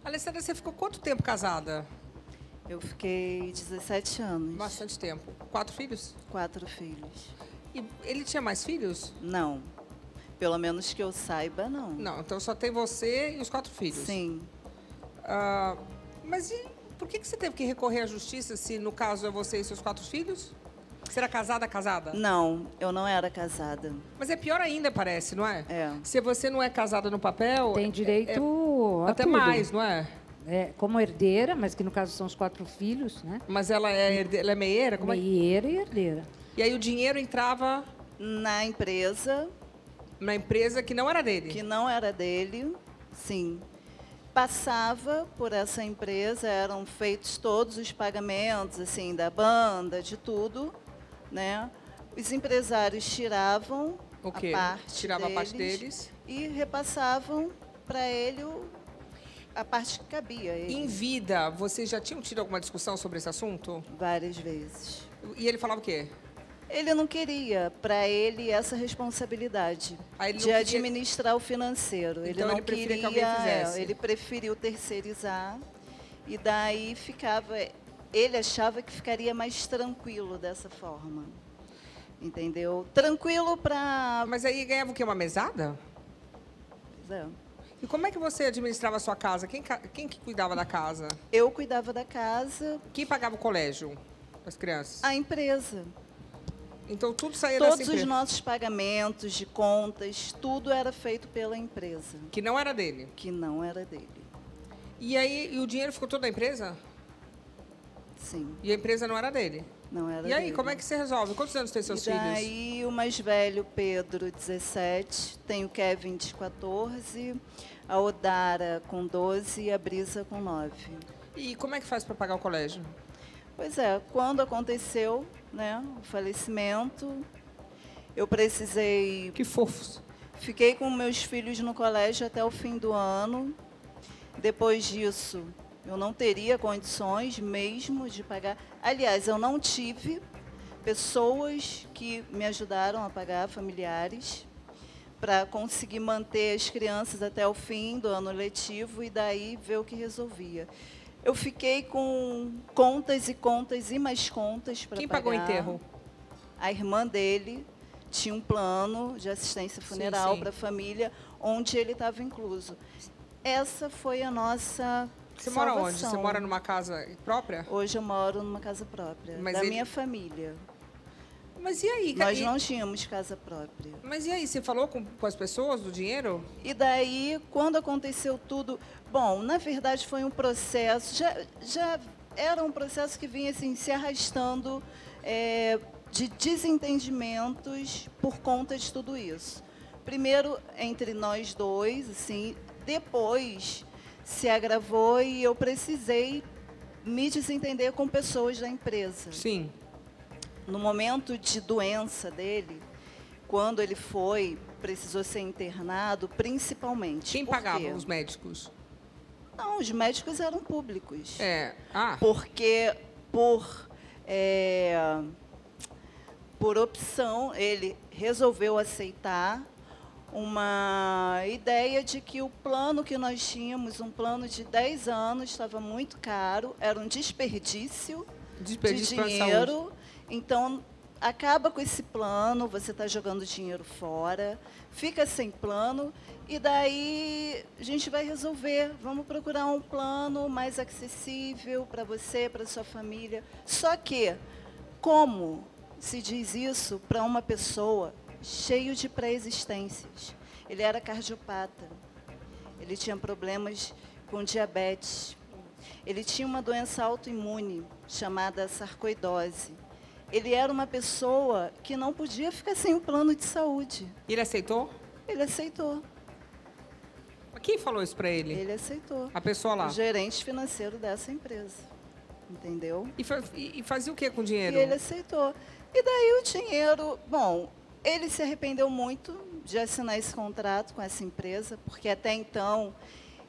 Alessandra, você ficou quanto tempo casada? Eu fiquei 17 anos. Bastante tempo. 4 filhos? 4 filhos. E ele tinha mais filhos? Não. Pelo menos que eu saiba, não. Não, então só tem você e os 4 filhos. Sim. Mas e por que você teve que recorrer à justiça se, no caso, é você e seus 4 filhos? Você era casada? Não, eu não era casada. Mas é pior ainda, parece, não é? É. Se você não é casada no papel... Tem direito a até tudo. mais, não é? Como herdeira, mas que no caso são os 4 filhos, né? Mas ela é meieira? Como é? Meieira e herdeira. E aí o dinheiro entrava Na empresa, na empresa que não era dele? que não era dele, sim. Passava por essa empresa, eram feitos todos os pagamentos, assim, da banda, de tudo, né? Os empresários tiravam O quê? a parte Tirava a parte deles. e repassavam para ele a parte que cabia a ele. Em vida, vocês já tinham tido alguma discussão sobre esse assunto? Várias vezes. E ele falava o quê? Ele não queria para ele essa responsabilidade Ah, ele não de queria- administrar o financeiro. Ele Então não ele preferia queria, que alguém fizesse. ele preferiu terceirizar e daí ficava. Ele achava que ficaria mais tranquilo dessa forma, entendeu? Tranquilo para. Mas aí ganhava o quê? Uma mesada? E como é que você administrava a sua casa? Quem que cuidava da casa? Eu cuidava da casa, Quem pagava o colégio das crianças? a empresa. Então tudo saía dessa Todos os empresa, nossos pagamentos de contas, tudo era feito pela empresa, que não era dele. que não era dele. E aí o dinheiro ficou todo da empresa? Sim, E a empresa não era dele? não era E aí, dele. como é que você resolve? Quantos anos tem seus E filhos? daí, o mais velho, Pedro, 17, tem o Kevin, de 14, a Odara, com 12 e a Brisa, com 9. E como é que faz para pagar o colégio? Pois é, quando aconteceu, né, o falecimento, eu precisei... Que fofos. Fiquei com meus filhos no colégio até o fim do ano. Depois disso, eu não teria condições mesmo de pagar. Aliás, eu não tive pessoas que me ajudaram a pagar, familiares, para conseguir manter as crianças até o fim do ano letivo e daí ver o que resolvia. Eu fiquei com contas e contas e mais contas para pagar. Quem pagou o enterro? A irmã dele tinha um plano de assistência funeral sim. para a família, onde ele estava incluso. Essa foi a nossa Você mora onde? salvação. Você mora numa casa própria? Hoje eu moro numa casa própria, Mas da ele- minha família. Mas e aí? Nós não tínhamos casa própria. Mas e aí, você falou com as pessoas do dinheiro? E daí, quando aconteceu tudo... Bom, na verdade, foi um processo... Já era um processo que vinha assim, se arrastando de desentendimentos por conta de tudo isso. Primeiro, entre nós dois, assim, depois se agravou e eu precisei me desentender com pessoas da empresa. Sim. No momento de doença dele, quando ele precisou ser internado, principalmente. Quem Por pagava quê? os médicos? Não, os médicos eram públicos. Porque por opção, ele resolveu aceitar uma ideia de que o plano que nós tínhamos, um plano de 10 anos, estava muito caro, era um desperdício de para a dinheiro. saúde. Então, acaba com esse plano, você está jogando dinheiro fora, fica sem plano, e daí a gente vai resolver. Vamos procurar um plano mais acessível para você, para sua família. Só que, como se diz isso para uma pessoa cheio de pré-existências? Ele era cardiopata, ele tinha problemas com diabetes, ele tinha uma doença autoimune chamada sarcoidose. Ele era uma pessoa que não podia ficar sem um plano de saúde. Ele aceitou? Ele aceitou. Quem falou isso para ele? Ele aceitou. A pessoa lá. O gerente financeiro dessa empresa. Entendeu? E fazia o que com o dinheiro? E ele aceitou. E daí o dinheiro... Bom, ele se arrependeu muito de assinar esse contrato com essa empresa, porque até então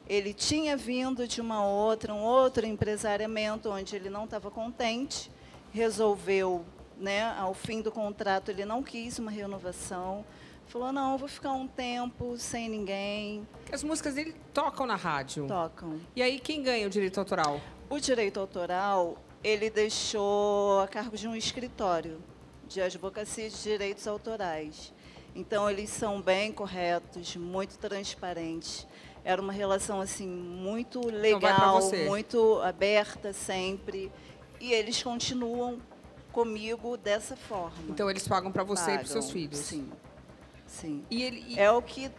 ele tinha vindo de um outro empresariamento onde ele não estava contente, resolveu, né, ao fim do contrato, ele não quis uma renovação, Falou, não, eu vou ficar um tempo sem ninguém. As músicas dele tocam na rádio. Tocam. E aí, quem ganha o direito autoral? O direito autoral, ele deixou a cargo de um escritório de advocacia de direitos autorais. Então, eles são bem corretos, muito transparentes. Era uma relação assim muito Então vai pra legal, você. muito aberta sempre. E eles continuam comigo dessa forma. Então, eles pagam para você e para seus Pagam, filhos. Sim, sim. E É o que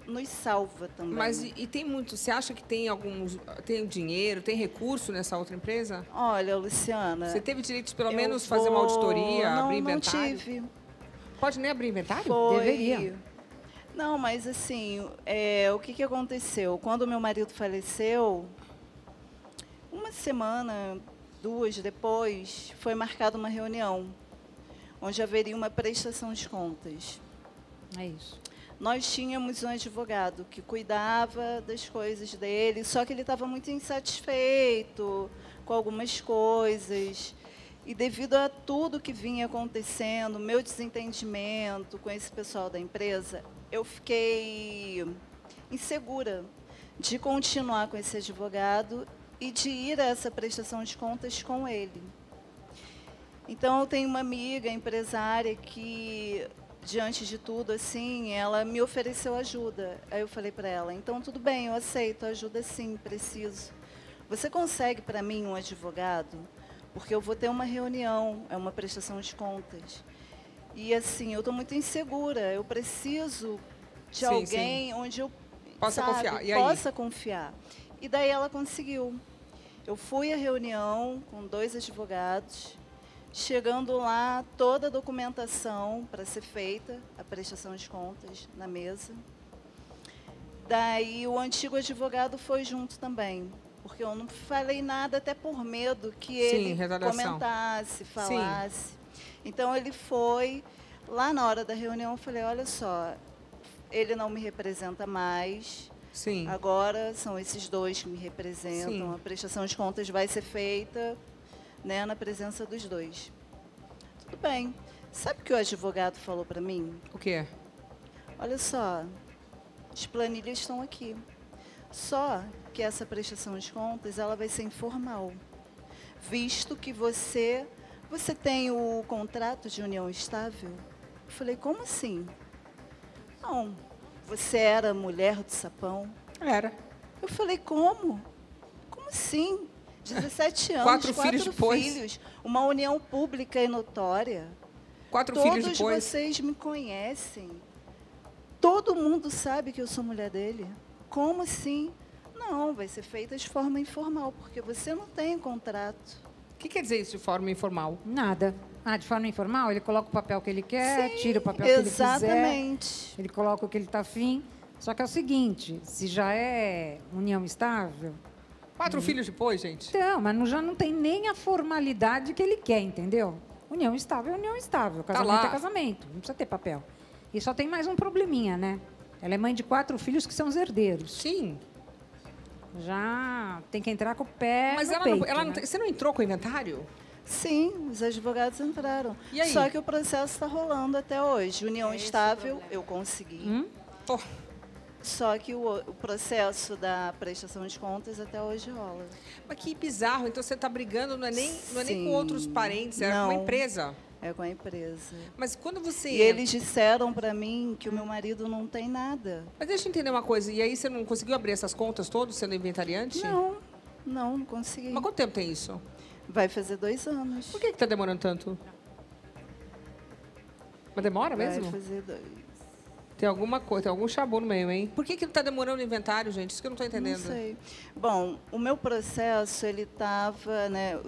nos salva também. mas e tem muito... Você acha que tem alguns... Tem dinheiro, tem recurso nessa outra empresa? Olha, Luciana... Você teve direito de, pelo eu menos, fazer uma auditoria, não, abrir não inventário? tive. Pode nem abrir inventário? Foi. Deveria. Não, mas assim, o que, que aconteceu? Quando meu marido faleceu, uma semana, 2 depois, foi marcada uma reunião, onde haveria uma prestação de contas. É isso. Nós tínhamos um advogado que cuidava das coisas dele, só que ele estava muito insatisfeito com algumas coisas. E devido a tudo que vinha acontecendo, meu desentendimento com esse pessoal da empresa, eu fiquei insegura de continuar com esse advogado e de ir a essa prestação de contas com ele. Então, eu tenho uma amiga empresária que, diante de tudo, assim, ela me ofereceu ajuda. Aí eu falei para ela, então tudo bem, eu aceito, ajuda sim, preciso. Você consegue para mim um advogado? Porque eu vou ter uma reunião, é uma prestação de contas. E assim, eu estou muito insegura, eu preciso de Sim, alguém onde eu Possa confiar. E aí? possa confiar. E daí ela conseguiu. Eu fui à reunião com 2 advogados, chegando lá, toda a documentação para ser feita, a prestação de contas na mesa. Daí o antigo advogado foi junto também, porque eu não falei nada, até por medo que ele retaliação. comentasse, falasse. Então ele foi, lá na hora da reunião eu falei, olha só, ele não me representa mais, Sim. agora são esses 2 que me representam, Sim. a prestação de contas vai ser feita, né, na presença dos 2. Tudo bem. Sabe o que o advogado falou para mim? O quê? Olha só, as planilhas estão aqui. Só que essa prestação de contas ela vai ser informal, visto que você tem o contrato de união estável. Eu falei, como assim? Não, você era mulher do Sapão. Era. Eu falei, como? Como assim? 17 anos, 4 filhos depois. filhos, uma união pública e notória. 4 filhos Todos depois. vocês me conhecem. Todo mundo sabe que eu sou mulher dele. Como assim? Não, vai ser feita de forma informal, porque você não tem contrato. O que quer dizer isso de forma informal? Nada. Ah, de forma informal, ele coloca o papel que ele quer, tira o papel que ele quiser. Exatamente. Ele coloca o que ele está afim. Só que é o seguinte, se já é união estável... 4 filhos depois, gente? Então, mas já não tem nem a formalidade que ele quer, entendeu? União estável é união estável. Casamento lá. é casamento. Não precisa ter papel. E só tem mais um probleminha, né? Ela é mãe de 4 filhos que são os herdeiros. Sim. Já tem que entrar com o pé Mas no ela, peito, não, ela não né? tem- você não entrou com o inventário? Sim, os advogados entraram. E aí? Só que o processo está rolando até hoje. União Esse estável, o problema. eu consegui. Pô, Só que o processo da prestação de contas até hoje rola. mas que bizarro. Então você está brigando, não é nem com Sim. outros parentes, é com uma Não. empresa. É com a empresa. Mas quando você... E eles disseram para mim que o meu marido não tem nada. Mas deixa eu entender uma coisa. E aí você não conseguiu abrir essas contas todas sendo inventariante? Não consegui. Mas quanto tempo tem isso? Vai fazer 2 anos. Por que está demorando tanto? Mas demora mesmo? Vai fazer 2. Tem alguma coisa, tem algum chabu no meio, hein? Por que está demorando o inventário, gente? Isso que eu não estou entendendo. Não sei. Bom, o meu processo, ele estava, né,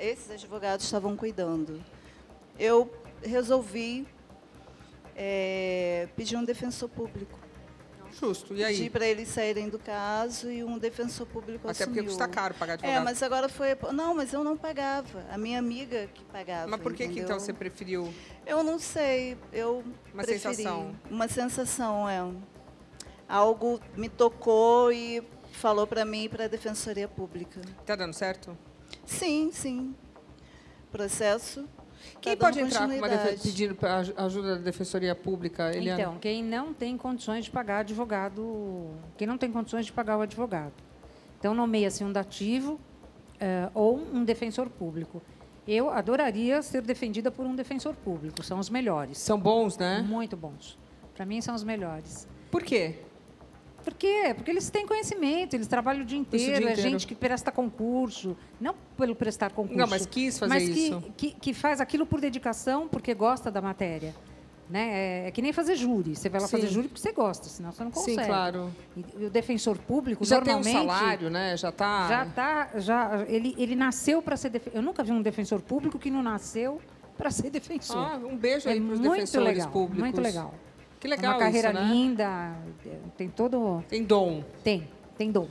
esses advogados estavam cuidando. Eu resolvi pedir um defensor público. Justo. E Pedi aí? para eles saírem do caso e um defensor público Até assumiu. porque custa caro pagar advogado. Mas agora foi... Não, mas eu não pagava. A minha amiga que pagava. Mas por que entendeu? então você preferiu? Eu não sei. Eu Uma preferi. sensação. Uma sensação, é. Algo me tocou e falou para mim e para a Defensoria Pública. Tá dando certo? Sim, sim. Processo Quem Tá dando pode entrar com continuidade. pedindo ajuda da Defensoria Pública, Eliana? Então, quem não tem condições de pagar advogado, quem não tem condições de pagar o advogado. Então, nomeia-se um dativo ou um defensor público. Eu adoraria ser defendida por um defensor público, são os melhores. São bons, né? Muito bons. Para mim, são os melhores. Por quê? Por quê? Porque eles têm conhecimento, eles trabalham o dia inteiro, é gente que presta concurso, não pelo prestar concurso. Não, mas quis fazer isso. Que faz aquilo por dedicação, porque gosta da matéria. Né? É que nem fazer júri. Você vai lá fazer júri porque você gosta, senão você não consegue. Sim, claro. E o defensor público, já normalmente... tem um salário, né? Ele nasceu para ser defensor. Eu nunca vi um defensor público que não nasceu para ser defensor. Ah, um beijo aí para os defensores públicos. Muito legal. Que legal uma carreira isso, né? linda, tem todo... Tem dom. Tem dom.